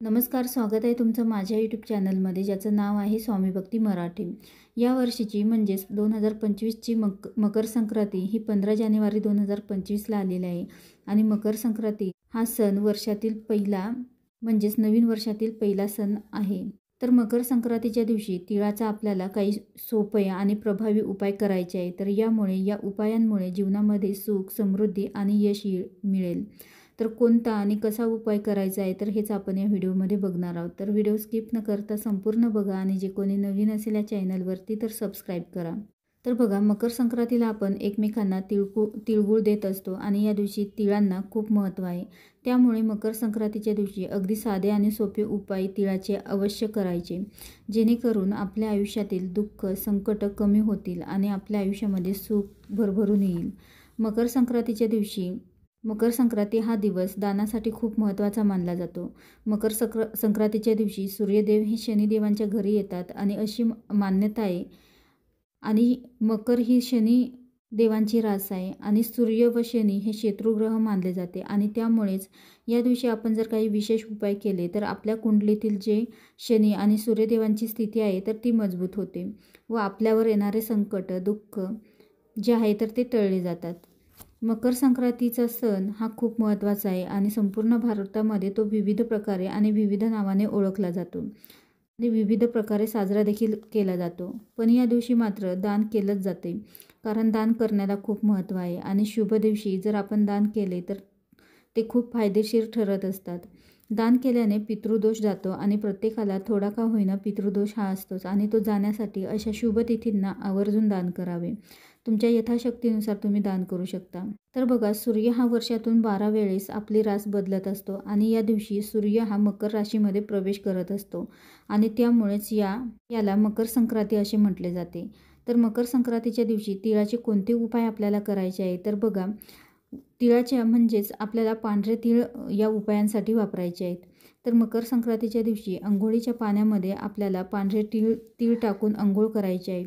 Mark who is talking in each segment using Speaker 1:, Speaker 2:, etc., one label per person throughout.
Speaker 1: नमस्कार, स्वागत आहे तुमचं माझ्या यूट्यूब चॅनलमध्ये, ज्याचं नाव आहे स्वामी भक्ती मराठी। या वर्षीची म्हणजेच 2025ची मकर संक्रांती ही 15 जानेवारी 2025ला आलेली आहे। आणि मकर संक्रांती हा सण वर्षातील पहिला म्हणजेच नवीन वर्षातील पहिला सण आहे। तर मकर संक्रांतीच्या दिवशी तिळाचा आपल्याला काही सोपे आणि प्रभावी उपाय करायचे आहे। तर या उपायांमुळे जीवनामध्ये सुख, समृद्धी आणि यश मिळेल। तर कोणता आणि कसा उपाय करायचा आहे तर हेच आपण या व्हिडिओमध्ये बघणार आहोत। तर व्हिडिओ स्किप न करता संपूर्ण बघा आणि जे कोणी नवीन असेल या चॅनलवरती तर सबस्क्राईब करा। तर बघा, मकर संक्रांतीला आपण एकमेकांना तिळगुळ देत असतो आणि या दिवशी तिळांना खूप महत्त्व आहे। त्यामुळे मकर संक्रांतीच्या दिवशी अगदी साधे आणि सोपे उपाय तिळाचे अवश्य करायचे, जेणेकरून आपल्या आयुष्यातील दुःख, संकट कमी होतील आणि आपल्या आयुष्यामध्ये सुख भरभरून येईल। मकर संक्रांती हा दिवस दानासाठी खूप महत्त्वाचा मानला जातो। संक्रांतीच्या दिवशी सूर्यदेव हे शनिदेवांच्या घरी येतात आणि अशी मान्यता आहे। आणि मकर ही शनी देवांची रास आहे आणि सूर्य व शनी हे शत्रुग्रह मानले जाते। आणि त्यामुळेच या दिवशी आपण जर काही विशेष उपाय केले तर आपल्या कुंडलीतील जे शनी आणि सूर्यदेवांची स्थिती आहे तर ती मजबूत होते व आपल्यावर येणारे संकट, दुःख जे आहे तर ते टळले जातात। मकर संक्रांतीचा सण हा खूप महत्त्वाचा आहे आणि संपूर्ण भारतामध्ये तो विविध प्रकारे आणि विविध नावाने ओळखला जातो आणि विविध प्रकारे साजरा देखील केला जातो। पण या दिवशी मात्र दान केलंच जाते, कारण दान करण्याला खूप महत्त्व आहे आणि शुभ दिवशी जर आपण दान केले तर ते खूप फायदेशीर ठरत असतात। दान केल्याने पितृदोष जातो आणि प्रत्येकाला थोडा का होईना पितृदोष हा असतोच आणि तो जाण्यासाठी अशा शुभ तिथींना आवर्जून दान करावे। तुमच्या यथाशक्तीनुसार तुम्ही दान करू शकता। तर बघा, सूर्य हा वर्षातून 12 वेळेस आपली रास बदलत असतो आणि या दिवशी सूर्य हा मकर राशीमध्ये प्रवेश करत असतो आणि त्यामुळेच याला मकर संक्रांती असे म्हटले जाते। तर मकर संक्रांतीच्या दिवशी तिळाचे कोणते उपाय आपल्याला करायचे आहे तर बघा, तिळाच्या म्हणजेच आपल्याला पांढरे तीळ या उपायांसाठी वापरायचे आहेत। तर मकर संक्रांतीच्या दिवशी अंघोळीच्या पाण्यामध्ये आपल्याला पांढरे तीळ टाकून अंघोळ करायचे आहे।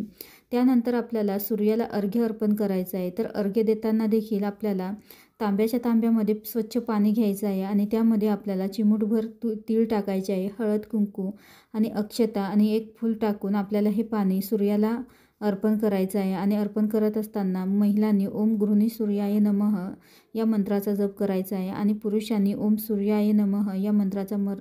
Speaker 1: त्यानंतर आपल्याला सूर्याला अर्घ्य अर्पण करायचं आहे। तर अर्घ्य देताना देखील आपल्याला तांब्यामध्ये स्वच्छ पाणी घ्यायचं आहे आणि त्यामध्ये आपल्याला चिमूटभर तीळ टाकायचे आहे, हळद, कुंकू आणि अक्षता आणि एक फूल टाकून आपल्याला हे पाणी सूर्याला अर्पण करायचं आहे। आणि अर्पण करत असताना महिलांनी ओम गृहिणी सूर्याय नमः या मंत्राचा जप करायचा आहे आणि पुरुषांनी ओम सूर्याय नमः या मंत्राचा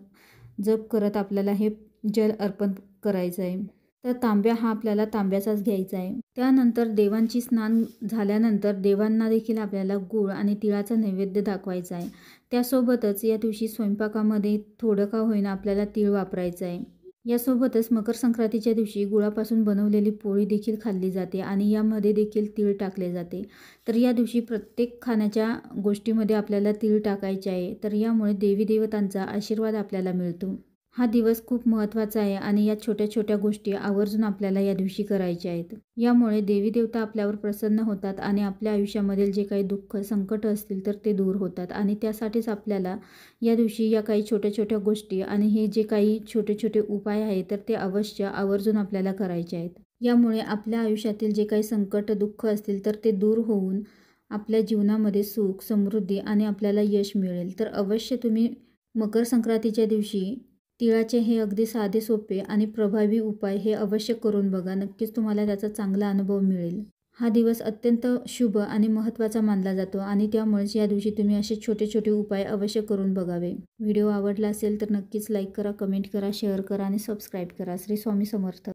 Speaker 1: जप करत आपल्याला हे जल अर्पण करायचं आहे। तर तांब्या हा आपल्याला तांब्याचाच घ्यायचा आहे। त्यानंतर देवांची स्नान झाल्यानंतर देवांना देखील आपल्याला गूळ आणि तिळाचा नैवेद्य दाखवायचा आहे। त्यासोबतच या दिवशी स्वयंपाकामध्ये थोडं का होईना आपल्याला तीळ वापरायचं आहे। यासोबतच मकर संक्रांतीच्या दिवशी गुळापासून बनवलेली पोळी देखील खाल्ली जाते आणि यामध्ये देखील तीळ टाकले जाते। तर या दिवशी प्रत्येक खाण्याच्या गोष्टीमध्ये आपल्याला तीळ टाकायचे आहे। तर यामुळे देवी देवतांचा आशीर्वाद आपल्याला मिळतो। हा दिवस खूप महत्त्वाचा आहे आणि या छोट्या छोट्या गोष्टी आवर्जून आपल्याला या दिवशी करायच्या आहेत। यामुळे देवी देवता आपल्यावर प्रसन्न होतात आणि आपल्या आयुष्यामधील जे काही दुःख, संकट असतील तर ते दूर होतात आणि त्यासाठीच आपल्याला या दिवशी या काही छोट्या छोट्या गोष्टी आणि हे जे काही छोटे छोटे उपाय आहेत तर ते अवश्य आवर्जून आपल्याला करायचे आहेत। यामुळे आपल्या आयुष्यातील जे काही संकट, दुःख असतील तर ते दूर होऊन आपल्या जीवनामध्ये सुख, समृद्धी आणि आपल्याला यश मिळेल। तर अवश्य तुम्ही मकर संक्रांतीच्या दिवशी तिळाचे हे अगदी साधे, सोपे आणि प्रभावी उपाय हे अवश्य करून बघा। नक्कीच तुम्हाला त्याचा चांगला अनुभव मिळेल। हा दिवस अत्यंत शुभ आणि महत्त्वाचा मानला जातो आणि त्यामुळेच या दिवशी तुम्ही असे छोटे छोटे उपाय अवश्य करून बघावे। व्हिडिओ आवडला असेल तर नक्कीच लाईक करा, कमेंट करा, शेअर करा आणि सबस्क्राईब करा। श्री स्वामी समर्थ।